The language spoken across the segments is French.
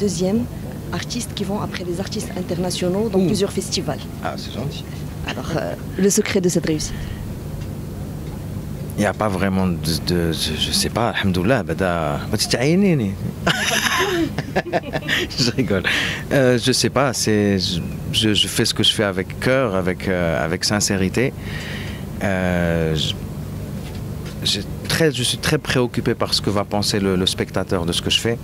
deuxièmes artistes qui vont après les artistes internationaux dans plusieurs festivals. Ah, c'est gentil. Alors, le secret de cette réussite? Il n'y a pas vraiment je sais pas, alhamdoulilah, je rigole. Je sais pas, je fais ce que je fais avec cœur, avec sincérité. Je suis très préoccupé par ce que va penser le spectateur de ce que je fais.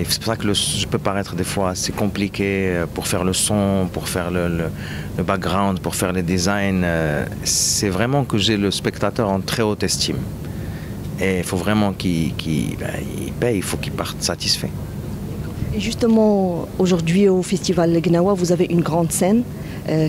C'est pour ça que je peux paraître des fois assez compliqué pour faire le son, pour faire le background, pour faire les designs. C'est vraiment que j'ai le spectateur en très haute estime. Et il faut vraiment qu'il paye, il faut qu'il parte satisfait. Et justement, aujourd'hui au Festival Gnawa, vous avez une grande scène.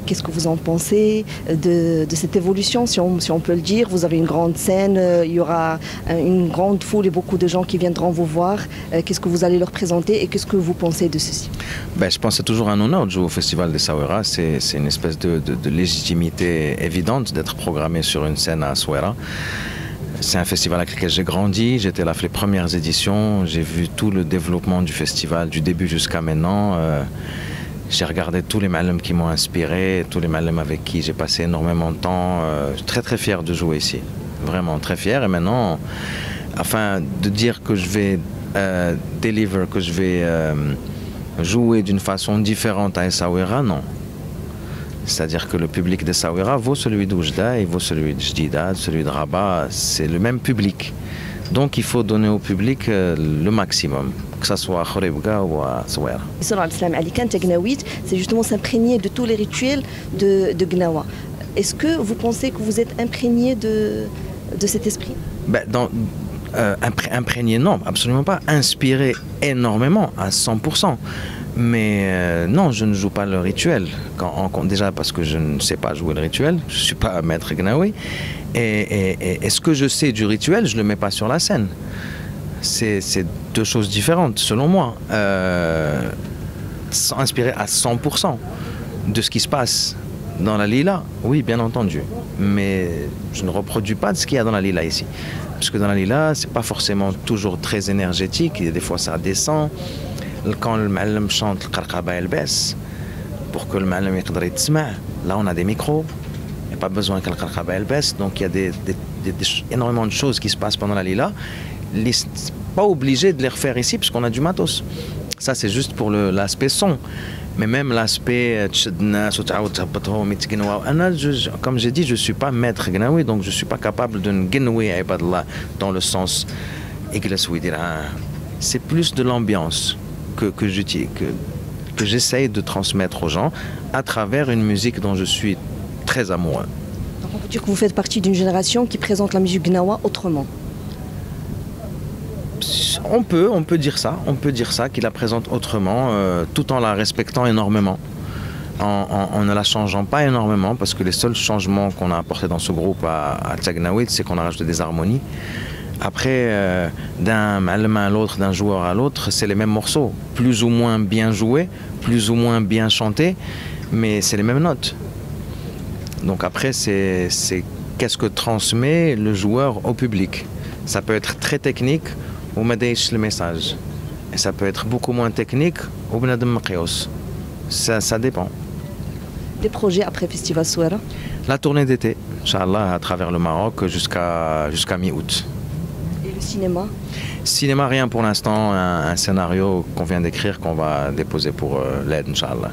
Qu'est-ce que vous en pensez de cette évolution, si on peut le dire? Vous avez une grande scène, il y aura une grande foule et beaucoup de gens qui viendront vous voir. Qu'est-ce que vous allez leur présenter et qu'est-ce que vous pensez de ceci? Je pense que c'est toujours un honneur de jouer au Festival des Essaouira. C'est une espèce de légitimité évidente d'être programmé sur une scène à Essaouira. C'est un festival avec lequel j'ai grandi, j'étais là pour les premières éditions, j'ai vu tout le développement du festival, du début jusqu'à maintenant. J'ai regardé tous les ma'alem qui m'ont inspiré, tous les ma'alem avec qui j'ai passé énormément de temps. Je suis très très fier de jouer ici, vraiment très fier. Et maintenant, afin de dire que je vais que je vais jouer d'une façon différente à Essaouira, non. C'est-à-dire que le public d'Essaouira vaut celui d'Oujda, il vaut celui de Jdida, celui de Rabat, c'est le même public. Donc il faut donner au public le maximum, que ce soit à Khoribga ou à Essaouira. C'est justement s'imprégner de tous les rituels de Gnawa. Est-ce que vous pensez que vous êtes imprégné de cet esprit? Imprégné, non, absolument pas. Inspiré énormément, à 100%. Mais non, je ne joue pas le rituel. Déjà parce que je ne sais pas jouer le rituel, je ne suis pas maître Gnawi. Et ce que je sais du rituel, je ne le mets pas sur la scène. C'est deux choses différentes, selon moi. Inspiré à 100% de ce qui se passe dans la Lila, oui, bien entendu. Mais je ne reproduis pas de ce qu'il y a dans la Lila ici. Parce que dans la Lila, ce n'est pas forcément toujours très énergétique, et des fois ça descend. Quand le ma'alem chante le qarqaba elle baisse pour que le ma'alem yaqdar yitma, là on a des micros, il n'y a pas besoin que le qarqaba elle baisse, donc il y a énormément de choses qui se passent pendant la Lila. Pas obligé de les refaire ici parce qu'on a du matos. Ça c'est juste pour l'aspect son. Mais même l'aspect comme j'ai dit, je ne suis pas maître Gnawi, donc je ne suis pas capable de Gnawi dans le sens c'est plus de l'ambiance que j'essaye de transmettre aux gens à travers une musique dont je suis très amoureux. Donc on peut dire que vous faites partie d'une génération qui présente la musique Gnawa autrement. On peut dire ça, qu'il la présente autrement, tout en la respectant énormément, en ne la changeant pas énormément, parce que les seuls changements qu'on a apportés dans ce groupe à Tchagnawit, c'est qu'on a rajouté des harmonies. Après, d'un ma'alem à l'autre, d'un joueur à l'autre, c'est les mêmes morceaux, plus ou moins bien joués, plus ou moins bien chantés, mais c'est les mêmes notes. Donc après, c'est qu'est-ce que transmet le joueur au public. Ça peut être très technique, ou m'adèche le message. Et ça peut être beaucoup moins technique, ou bnadem maqiyos. Ça dépend. Des projets après Festival Essaouira? La tournée d'été, Inch'Allah, à travers le Maroc jusqu'à mi-août. Et le cinéma? Cinéma, rien pour l'instant. Un scénario qu'on vient d'écrire qu'on va déposer pour l'aide, Inch'Allah.